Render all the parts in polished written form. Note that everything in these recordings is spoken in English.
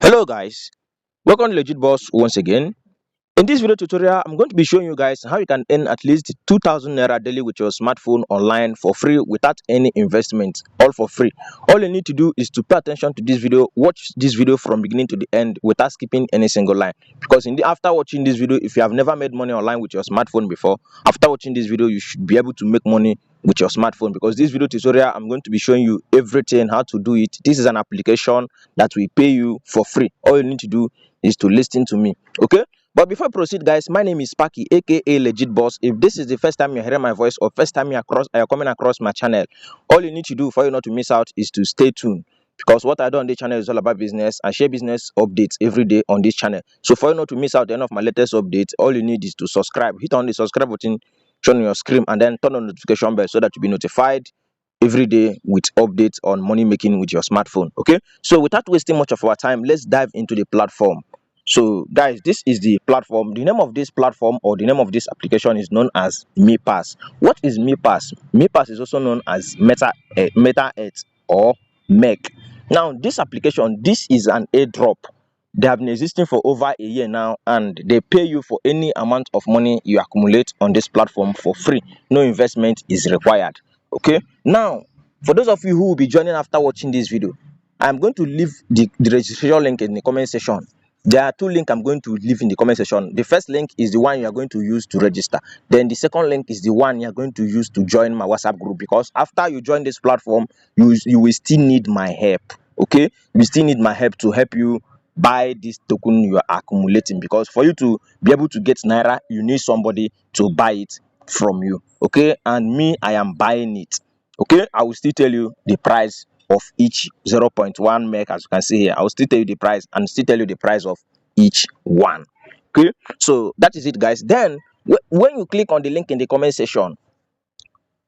Hello guys, welcome to Legit Boss once again. In this video tutorial, I'm going to be showing you guys how you can earn at least 2000 naira daily with your smartphone online for free without any investment, all for free. All you need to do is to pay attention to this video, watch this video from beginning to the end without skipping any single line. Because after watching this video, if you have never made money online with your smartphone before, after watching this video, you should be able to make money with your smartphone, because this video tutorial I'm going to be showing you everything how to do it. This is an application that will pay you for free. All you need to do is to listen to me, okay? But before I proceed, guys, my name is Sparky, aka Legit Boss. If this is the first time you're hearing my voice or first time you're coming across my channel, all you need to do for you not to miss out is to stay tuned, because what I do on this channel is all about business. I share business updates every day on this channel. So for you not to miss out any of my latest updates, all you need is to subscribe. Hit on the subscribe button shown on your screen and then turn on the notification bell so that you'll be notified every day with updates on money making with your smartphone. Okay, so without wasting much of our time, let's dive into the platform. So guys, this is the platform. The name of this platform or the name of this application is known as MePass. What is MePass? MePass is also known as Meta Earth or MEC. Now this application, this is an airdrop. They have been existing for over a year now, and they pay you for any amount of money you accumulate on this platform for free. No investment is required. Okay, now for those of you who will be joining after watching this video, I'm going to leave the registration link in the comment section. There are two links I'm going to leave in the comment section. The first link is the one you are going to use to register. Then the second link is the one you are going to use to join my WhatsApp group, because after you join this platform, you will still need my help. Okay, you still need my help to help you buy this token you are accumulating, because for you to be able to get naira, you need somebody to buy it from you. Okay, and me, I am buying it. Okay, I will still tell you the price of each 0.1 meg. As you can see here, I will still tell you the price and still tell you the price of each one. Okay, so that is it, guys. Then when you click on the link in the comment section,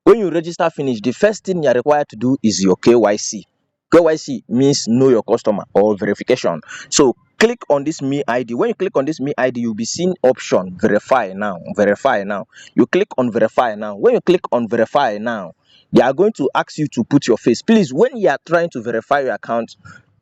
when you register finish, the first thing you are required to do is your KYC. KYC means know your customer or verification. So click on this me ID. When you click on this me ID, you'll be seeing option verify now. Verify now. You click on verify now. When you click on verify now, they are going to ask you to put your face. Please, when you are trying to verify your account,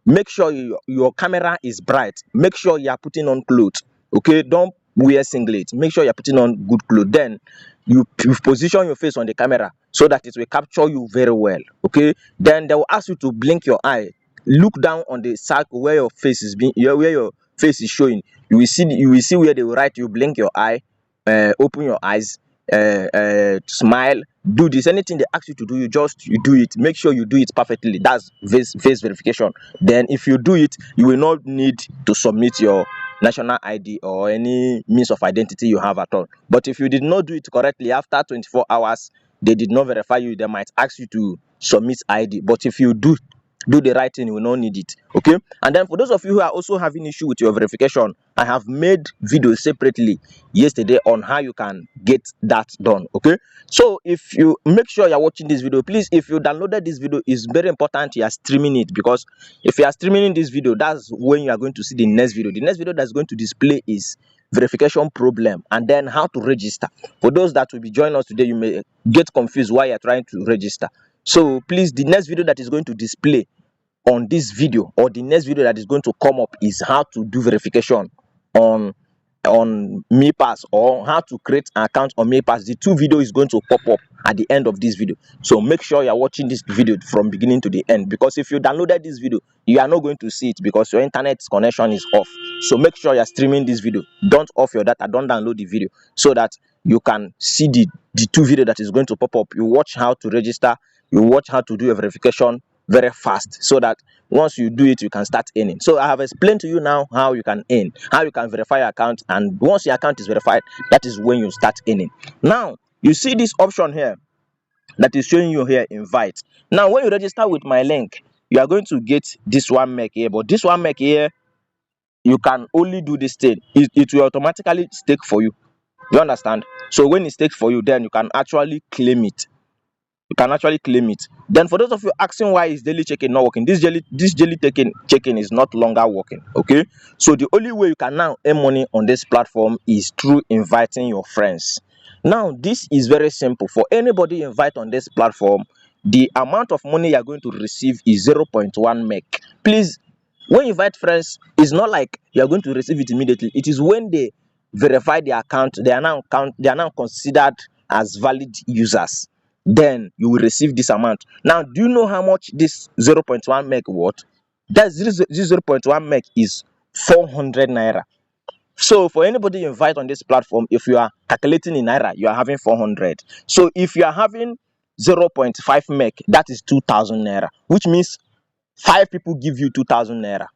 make sure your camera is bright. Make sure you are putting on clothes. Okay, don't wear singlet. Make sure you're putting on good clothes. Then you position your face on the camera so that it will capture you very well. Okay, then they will ask you to blink your eye. Look down on the circle where your face is being, where your face is showing. You will see where they will write you blink your eye, open your eyes, smile. Do this. Anything they ask you to do, you do it. Make sure you do it perfectly. That's face verification. Then if you do it, you will not need to submit your national ID or any means of identity you have at all. But if you did not do it correctly, after 24 hours they did not verify you, they might ask you to submit ID. But if you do the right thing, you will not need it. Okay, and then for those of you who are also having issue with your verification, I have made videos separately yesterday on how you can get that done. Okay, so if you make sure you're watching this video, please, if you downloaded this video, it's very important you are streaming it, because if you are streaming this video, that's when you are going to see the next video. The next video that's going to display is verification problem and then how to register. For those that will be joining us today, you may get confused why you're trying to register. So please, the next video that is going to display on this video, or the next video that is going to come up, is how to do verification on MePass, or how to create an account on MePass. The two video is going to pop up at the end of this video, so make sure you're watching this video from beginning to the end, because if you downloaded this video, you are not going to see it because your internet connection is off. So make sure you're streaming this video. Don't off your data, don't download the video, so that you can see the two video that is going to pop up. You watch how to register, you watch how to do a verification very fast, so that once you do it, you can start earning. So I have explained to you now how you can earn, how you can verify your account, and once your account is verified, that is when you start earning. Now you see this option here that is showing you here, invite. Now when you register with my link, you are going to get this one meg here, but this one meg here, you can only do this thing. It will automatically stake for you. You understand? So when it stakes for you, then you can actually claim it. Then for those of you asking why is daily check-in not working, this daily check-in is not longer working. Okay, so the only way you can now earn money on this platform is through inviting your friends. Now this is very simple. For anybody you invite on this platform, the amount of money you are going to receive is 0.1 meg. Please When you invite friends, it's not like you are going to receive it immediately. It is when they verify the account, they are now considered as valid users. Then you will receive this amount. Now, do you know how much this 0.1 meg worth? That 0.1 meg is 400 naira. So for anybody you invite on this platform, if you are calculating in naira, you are having 400. So if you are having 0.5 meg, that is 2000 naira, which means 5 people give you 2000 naira.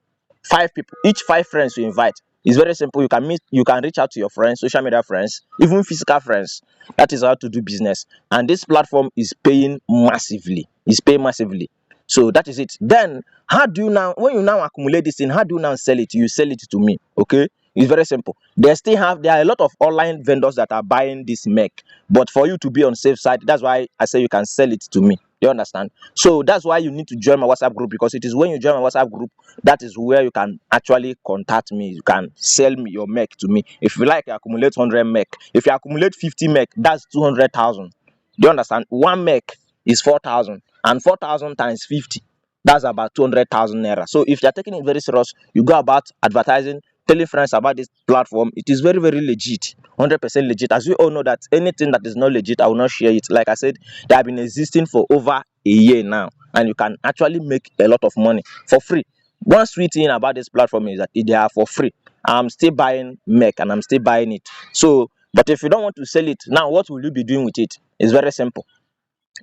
5 people, each 5 friends you invite. It's very simple. You can meet, you can reach out to your friends, social media friends, even physical friends. That is how to do business. And this platform is paying massively. It's paying massively. So that is it. Then how do you now, when you now accumulate this thing, how do you now sell it? You sell it to me. Okay. It's very simple. There are a lot of online vendors that are buying this make, but for you to be on safe side, that's why I say you can sell it to me. You understand? So that's why you need to join my WhatsApp group, because it is when you join my WhatsApp group, that is where you can actually contact me. You can sell me your make to me. If you like, you accumulate 100 make. If you accumulate 50 make, that's 200,000. Do you understand? One make is 4,000, and 4,000 times 50, that's about 200,000 naira. So if you're taking it very serious, you go about advertising, telling friends about this platform. It is very, very legit, 100% legit. As we all know that anything that is not legit, I will not share it. Like I said, they have been existing for over a year now, and you can actually make a lot of money for free. One sweet thing about this platform is that they are for free. I'm still buying make, and I'm still buying it. So, but if you don't want to sell it now, what will you be doing with it? It's very simple.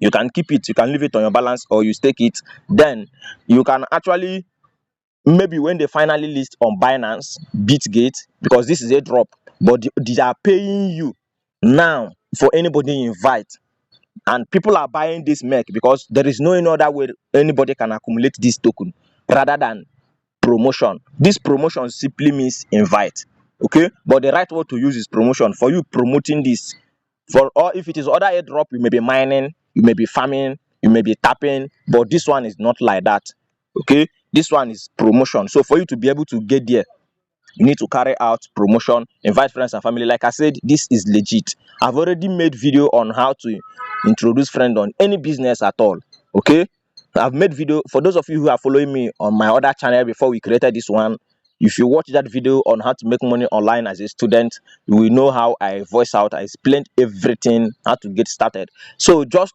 You can keep it, you can leave it on your balance, or you stake it. Then you can actually, maybe when they finally list on Binance, Bitgate, because this is a drop, but they are paying you now for anybody you invite. And people are buying this make because there is no any other way anybody can accumulate this token rather than promotion. This promotion simply means invite. Okay, but the right word to use is promotion. For you promoting this, for, or if it is other airdrop, you may be mining, you may be farming, you may be tapping, but this one is not like that. Okay, this one is promotion. So for you to be able to get there, you need to carry out promotion, invite friends and family. Like I said, this is legit. I've already made video on how to introduce friend on any business at all. Okay, I've made video for those of you who are following me on my other channel before we created this one. If you watch that video on how to make money online as a student, you will know how I voice out, I explained everything, how to get started. So just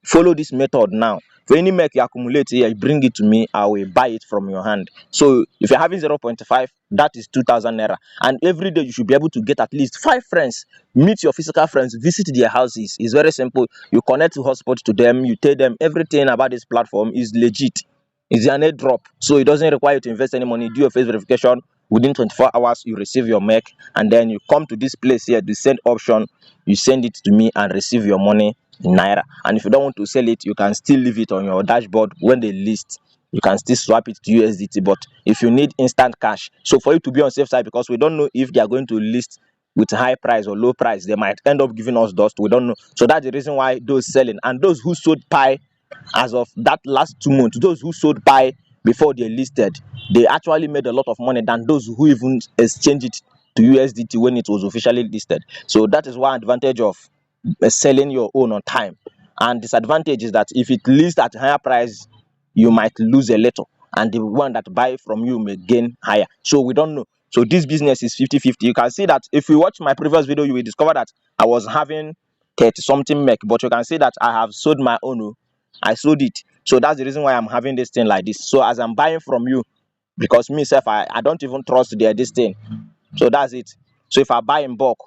follow this method now. For any make you accumulate here, you bring it to me, I will buy it from your hand. So if you're having 0.5, that is 2000 naira. And every day you should be able to get at least 5 friends. Meet your physical friends, visit their houses. It's very simple. You connect to hotspot to them, you tell them everything about this platform is legit. It's an airdrop, so it doesn't require you to invest any money. Do your face verification. Within 24 hours, you receive your make, and then you come to this place here, the send option. You send it to me and receive your money in naira. And if you don't want to sell it, you can still leave it on your dashboard. When they list, you can still swap it to USDT. But if you need instant cash, so for you to be on safe side, because we don't know if they are going to list with high price or low price, they might end up giving us dust. We don't know. So that's the reason why those selling and those who sold pie as of that last 2 months, those who sold pie before they listed, they actually made a lot of money than those who even exchanged it to USDT when it was officially listed. So that is one advantage of selling your own on time. And disadvantage is that if it lists at higher price, you might lose a little, and the one that buy from you may gain higher. So we don't know. So this business is 50-50. You can see that if you watch my previous video, you will discover that I was having 30 something make, but you can see that I have sold my own. I sold it. So that's the reason why I'm having this thing like this. So as I'm buying from you, because myself, I don't even trust this thing. So that's it. So if I buy in bulk,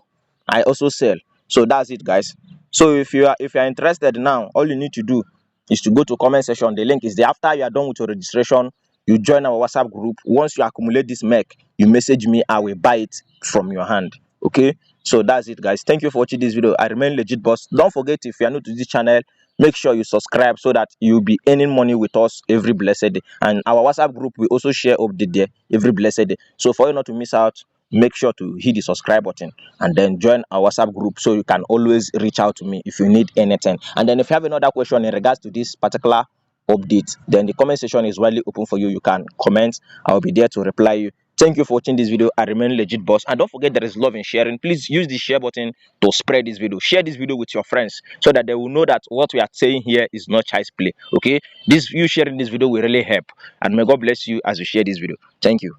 I also sell. So that's it, guys. So if you're interested now, all you need to do is to go to comment section. The link is there. After you are done with your registration, you join our WhatsApp group. Once you accumulate this make, you message me, I will buy it from your hand. Okay, so that's it, guys. Thank you for watching this video. I remain legit boss. Don't forget, if you are new to this channel, make sure you subscribe so that you'll be earning money with us every blessed day. And our WhatsApp group, we also share update there every blessed day. So for you not to miss out, make sure to hit the subscribe button and then join our WhatsApp group so you can always reach out to me if you need anything. And then if you have another question in regards to this particular update, then the comment section is widely open for you. You can comment. I'll be there to reply you Thank you for watching this video. I remain legit boss, and don't forget there is love in sharing. Please use the share button to spread this video. Share this video with your friends so that they will know that what we are saying here is not child's play. Okay, this you sharing this video will really help, and may God bless you as you share this video. Thank you.